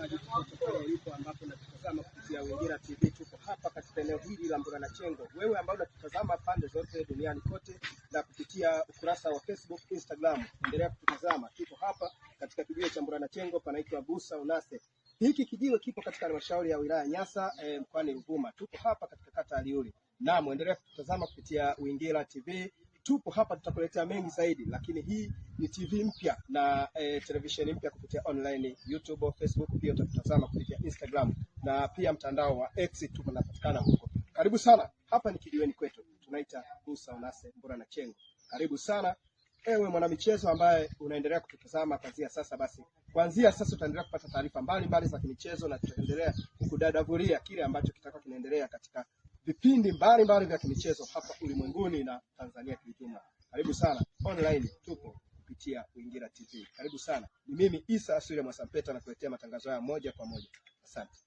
mtazamaji popote pale ulipo ambapo unatutazama kupitia Wingira TV. Tuko hapa katika eneo hili la Mburanachengo. Wewe ambao unatutazama pande zote duniani kote na kupitia ukurasa wa Facebook, Instagram, endelea kututazama. Tuko hapa katika kijiwe cha Mburanachengo, panaitwa Busa Unase. Hiki kijiwe kipo katika halmashauri ya wilaya Nyasa mkoani Ruvuma. Tuko hapa katika kata ya Liuli. Naam, endelea kututazama kupitia Wingira TV. Tupo hapa, tutakuletea mengi zaidi, lakini hii ni TV mpya na televisheni mpya kupitia online, YouTube, Facebook, pia utatutazama kupitia Instagram na pia mtandao wa X, tunapatikana huko. Karibu sana. Hapa ni kijiweni kwetu. Tunaita Busa Unase Mburanachengo. Karibu sana. Ewe mwanamichezo ambaye unaendelea kututazama kuanzia sasa utaendelea kupata taarifa mbalimbali za kimichezo, na tutaendelea kukudadavulia kile ambacho kitakuwa kinaendelea katika vipindi mbalimbali vya kimichezo hapa ulimwenguni na Tanzania kijumla. Karibu sana. Online tupo kupitia Wingira TV. Karibu sana. Ni mimi Isa Aswile Mwasampeta na kuletea matangazo haya moja kwa moja. Asante.